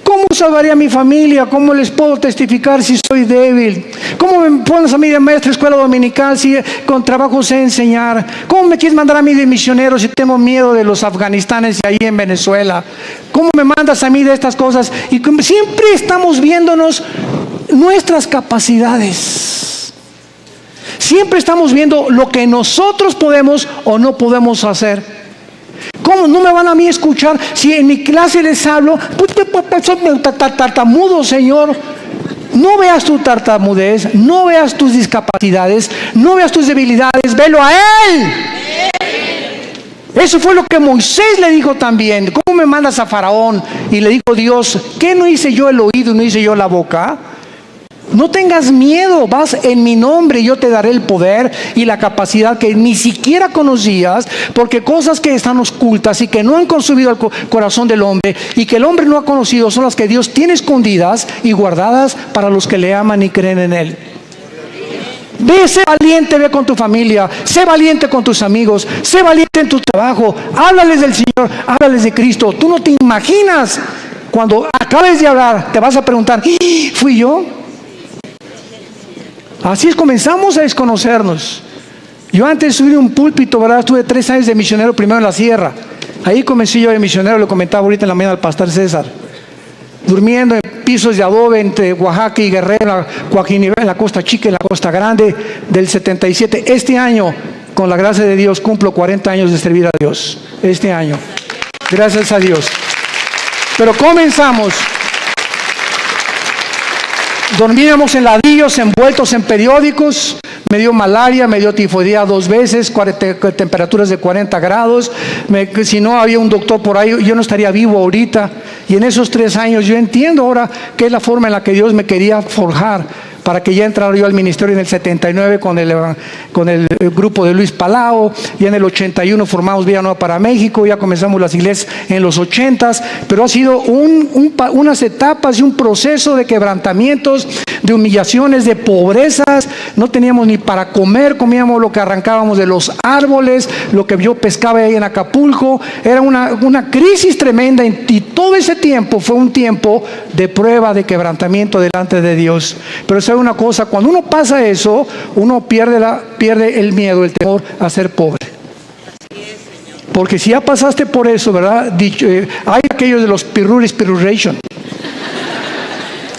S1: ¿cómo salvaré a mi familia? ¿Cómo les puedo testificar si soy débil? ¿Cómo me pones a mí de maestro de escuela dominical si con trabajo sé enseñar? ¿Cómo me quieres mandar a mí de misionero si tengo miedo de los afganistanes y ahí en Venezuela? ¿Cómo me mandas a mí de estas cosas? Y siempre estamos viéndonos nuestras capacidades. Siempre estamos viendo lo que nosotros podemos o no podemos hacer. ¿Cómo no me van a mí escuchar si en mi clase les hablo? Soy tartamudo, Señor. No veas tu tartamudez, no veas tus discapacidades, no veas tus debilidades, velo a Él. Eso fue lo que Moisés le dijo también. ¿Cómo me mandas a Faraón? Y le dijo Dios: ¿qué no hice yo el oído, no hice yo la boca? No tengas miedo, vas en mi nombre y yo te daré el poder y la capacidad que ni siquiera conocías, porque cosas que están ocultas y que no han consumido el corazón del hombre y que el hombre no ha conocido son las que Dios tiene escondidas y guardadas para los que le aman y creen en Él. Sé valiente, ve con tu familia, sé valiente con tus amigos, sé valiente en tu trabajo, háblales del Señor, háblales de Cristo. Tú no te imaginas, cuando acabes de hablar, te vas a preguntar: ¿fui yo? Así es, comenzamos a desconocernos. Yo antes de subir un púlpito, ¿verdad? Estuve 3 años de misionero, primero en la sierra. Ahí comencé yo de misionero, lo comentaba ahorita en la mañana al pastor César. Durmiendo en pisos de adobe entre Oaxaca y Guerrero, en la Costa Chica y en la Costa Grande, del 77. Este año, con la gracia de Dios, cumplo 40 años de servir a Dios. Este año. Gracias a Dios. Pero comenzamos. dormíamos en ladrillos envueltos en periódicos. Me dio malaria, me dio tifoidea 2 veces, temperaturas de 40 grados. Si no había un doctor por ahí, yo no estaría vivo ahorita. Y en esos 3 años yo entiendo ahora que es la forma en la que Dios me quería forjar para que ya entrara yo al ministerio en el 79 con el grupo de Luis Palau. Y en el 81 formamos Vida Nueva para México. Ya comenzamos las iglesias en los 80s, pero ha sido unas etapas y un proceso de quebrantamientos, de humillaciones, de pobrezas. No teníamos ni para comer, comíamos lo que arrancábamos de los árboles, lo que yo pescaba ahí en Acapulco. Era una crisis tremenda, y todo ese tiempo fue un tiempo de prueba, de quebrantamiento delante de Dios. Pero sabe una cosa, cuando uno pasa eso, uno pierde el miedo, el temor a ser pobre. Porque si ya pasaste por eso, ¿verdad? Hay aquellos de los pirruration.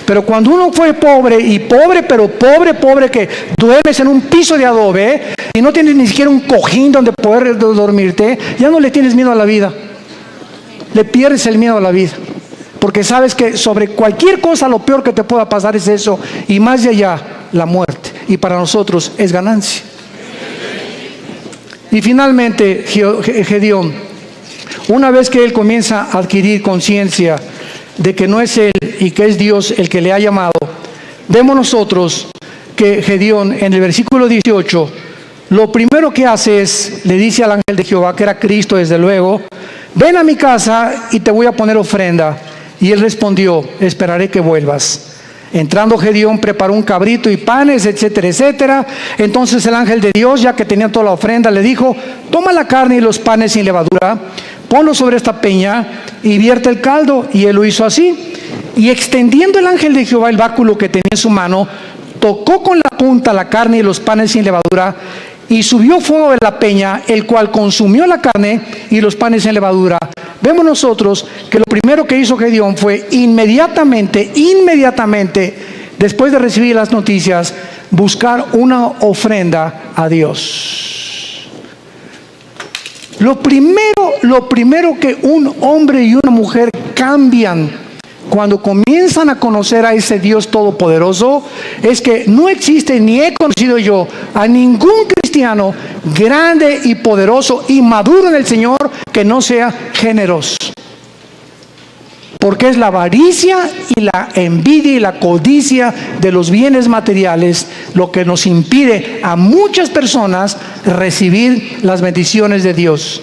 S1: Pero cuando uno fue pobre, pero pobre, que duermes en un piso de adobe, y no tienes ni siquiera un cojín donde poder dormirte, ya no le tienes miedo a la vida. Le pierdes el miedo a la vida. Porque sabes que sobre cualquier cosa lo peor que te pueda pasar es eso, y más de allá, la muerte. Y para nosotros es ganancia. Y finalmente, Gedeón, una vez que él comienza a adquirir conciencia de que no es él y que es Dios el que le ha llamado, vemos nosotros que Gedeón, en el versículo 18, lo primero que hace es, le dice al ángel de Jehová, que era Cristo desde luego: ven a mi casa y te voy a poner ofrenda. Y él respondió: esperaré que vuelvas. Entrando Gedeón, preparó un cabrito y panes, etcétera, etcétera. Entonces el ángel de Dios, ya que tenía toda la ofrenda, le dijo: toma la carne y los panes sin levadura, ponlo sobre esta peña y vierte el caldo. Y él lo hizo así. Y extendiendo el ángel de Jehová el báculo que tenía en su mano, tocó con la punta la carne y los panes sin levadura, y subió fuego de la peña, el cual consumió la carne y los panes sin levadura. Vemos nosotros que lo primero que hizo Gedeón fue inmediatamente, después de recibir las noticias, buscar una ofrenda a Dios. Lo primero que un hombre y una mujer cambian cuando comienzan a conocer a ese Dios todopoderoso es que no existe, ni he conocido yo a ningún cristiano grande y poderoso y maduro en el Señor que no sea generoso. Porque es la avaricia y la envidia y la codicia de los bienes materiales lo que nos impide a muchas personas recibir las bendiciones de Dios.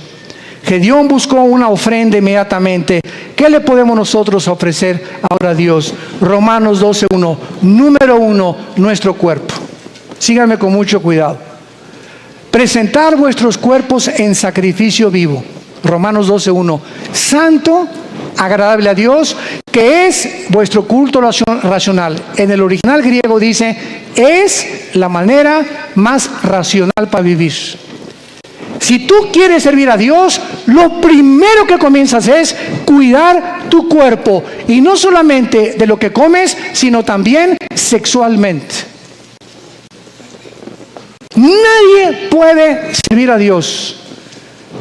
S1: Gedeón buscó una ofrenda inmediatamente. ¿Qué le podemos nosotros ofrecer ahora a Dios? Romanos 12:1. Número 1, nuestro cuerpo. Síganme con mucho cuidado. Presentar vuestros cuerpos en sacrificio vivo. Romanos 12:1. Santo, agradable a Dios, que es vuestro culto racional. En el original griego dice: es la manera más racional para vivir. Si tú quieres servir a Dios, lo primero que comienzas es cuidar tu cuerpo. Y no solamente de lo que comes, sino también sexualmente. Nadie puede servir a Dios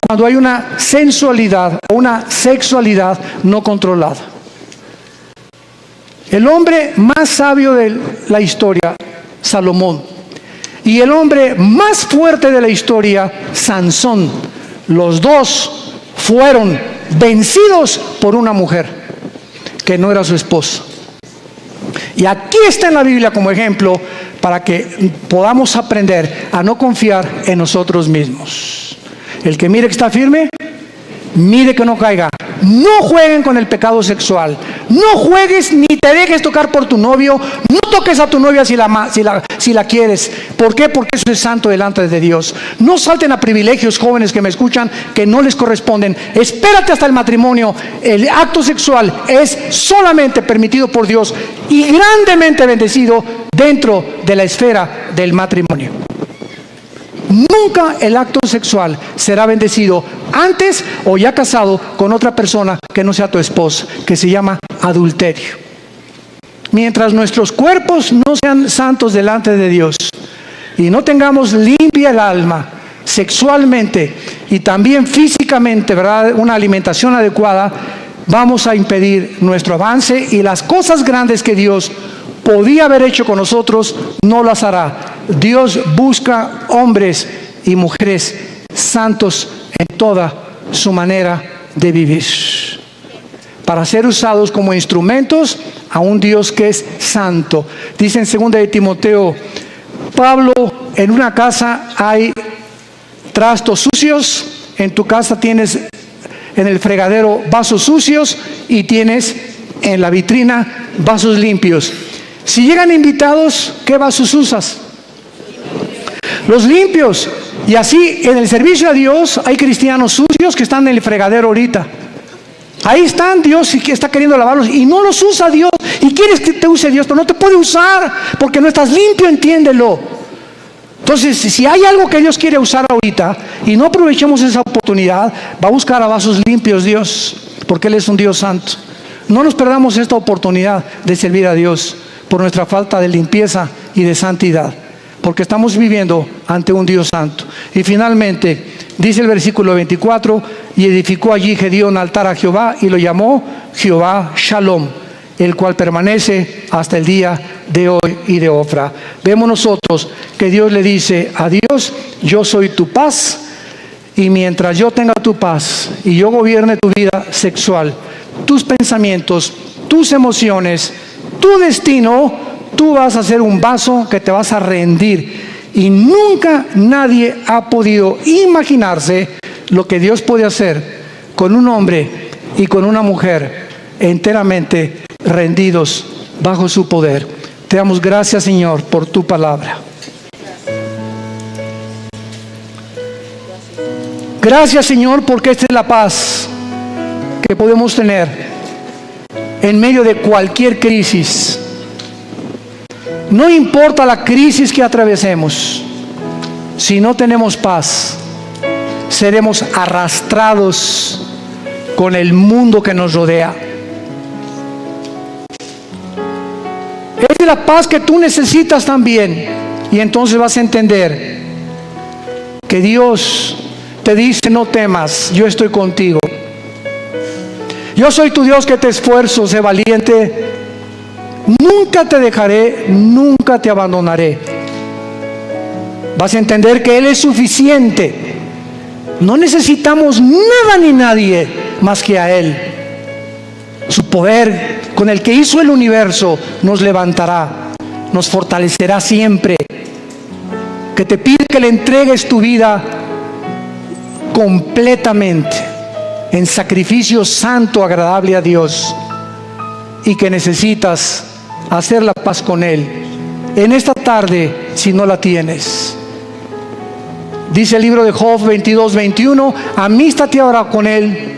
S1: cuando hay una sensualidad o una sexualidad no controlada. El hombre más sabio de la historia, Salomón, y el hombre más fuerte de la historia, Sansón, los dos fueron vencidos por una mujer que no era su esposa. Y aquí está en la Biblia como ejemplo para que podamos aprender a no confiar en nosotros mismos. El que mire que está firme, mire que no caiga. No jueguen con el pecado sexual. No juegues ni te dejes tocar por tu novio. No toques a tu novia si la quieres. ¿Por qué? Porque eso es santo delante de Dios. No salten a privilegios, jóvenes que me escuchan, que no les corresponden. Espérate hasta el matrimonio. El acto sexual es solamente permitido por Dios y grandemente bendecido dentro de la esfera del matrimonio. Nunca el acto sexual será bendecido antes o ya casado con otra persona que no sea tu esposa, que se llama adulterio. Mientras nuestros cuerpos no sean santos delante de Dios y no tengamos limpia el alma sexualmente y también físicamente, ¿verdad?, una alimentación adecuada, vamos a impedir nuestro avance y las cosas grandes que Dios podía haber hecho con nosotros, no las hará. Dios busca hombres y mujeres santos en toda su manera de vivir, para ser usados como instrumentos a un Dios que es santo. Dice en 2 de Timoteo, Pablo, en una casa hay trastos sucios, en tu casa tienes en el fregadero vasos sucios y tienes en la vitrina vasos limpios. Si llegan invitados, ¿qué vasos usas? Los limpios. Y así en el servicio a Dios hay cristianos sucios que están en el fregadero ahorita. Ahí están, Dios está queriendo lavarlos y no los usa Dios. Y quieres que te use Dios, pero no te puede usar porque no estás limpio, entiéndelo. Entonces, si hay algo que Dios quiere usar ahorita y no aprovechemos esa oportunidad, va a buscar a vasos limpios Dios, porque Él es un Dios santo. No nos perdamos esta oportunidad de servir a Dios por nuestra falta de limpieza y de santidad, porque estamos viviendo ante un Dios santo. Y finalmente, dice el versículo 24, y edificó allí Gedeón altar a Jehová y lo llamó Jehová Shalom, el cual permanece hasta el día de hoy y de Ofra. Vemos nosotros que Dios le dice a Dios, yo soy tu paz, y mientras yo tenga tu paz y yo gobierne tu vida sexual, tus pensamientos, tus emociones, tu destino, tú vas a ser un vaso que te vas a rendir. Y nunca nadie ha podido imaginarse lo que Dios puede hacer con un hombre y con una mujer enteramente rendidos bajo su poder. Te damos gracias, Señor, por tu palabra. Gracias, Señor, porque esta es la paz que podemos tener en medio de cualquier crisis. No importa la crisis que atravesemos, si no tenemos paz, seremos arrastrados con el mundo que nos rodea. Es la paz que tú necesitas también, y entonces vas a entender que Dios te dice, no temas, yo estoy contigo. Yo soy tu Dios que te esfuerzo, sé valiente. Nunca te dejaré, nunca te abandonaré. Vas a entender que Él es suficiente. No necesitamos nada ni nadie más que a Él. Su poder con el que hizo el universo nos levantará, nos fortalecerá siempre. Que te pide que le entregues tu vida completamente en sacrificio santo, agradable a Dios, y que necesitas hacer la paz con Él en esta tarde si no la tienes. Dice el libro de Job 22:21, amístate ahora con Él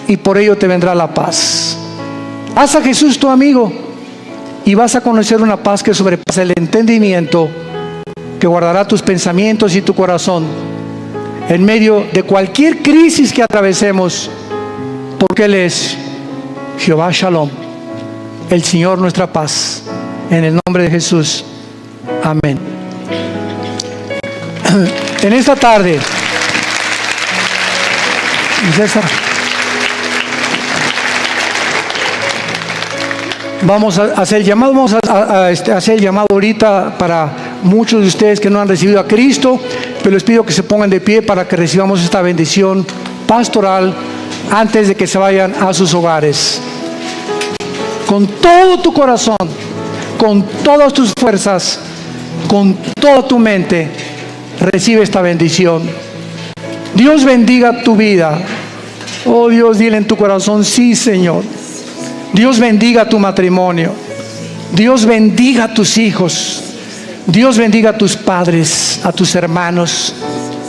S1: y por ello te vendrá la paz. Haz a Jesús tu amigo y vas a conocer una paz que sobrepasa el entendimiento, que guardará tus pensamientos y tu corazón en medio de cualquier crisis que atravesemos, porque Él es Jehová Shalom, el Señor nuestra paz. En el nombre de Jesús, amén. En esta tarde, César, vamos a hacer el llamado. Vamos a hacer el llamado ahorita para muchos de ustedes que no han recibido a Cristo, pero les pido que se pongan de pie para que recibamos esta bendición pastoral antes de que se vayan a sus hogares. Con todo tu corazón, con todas tus fuerzas, con toda tu mente, recibe esta bendición. Dios bendiga tu vida. Oh Dios, dile en tu corazón, sí, Señor. Dios bendiga tu matrimonio. Dios bendiga a tus hijos. Dios bendiga a tus padres, a tus hermanos,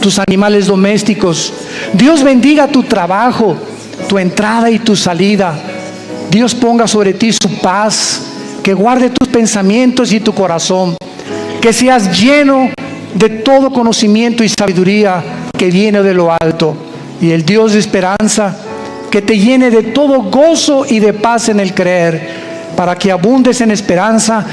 S1: tus animales domésticos. Dios bendiga tu trabajo, tu entrada y tu salida. Dios ponga sobre ti su paz, que guarde tus pensamientos y tu corazón, que seas lleno de todo conocimiento y sabiduría que viene de lo alto, y el Dios de esperanza que te llene de todo gozo y de paz en el creer, para que abundes en esperanza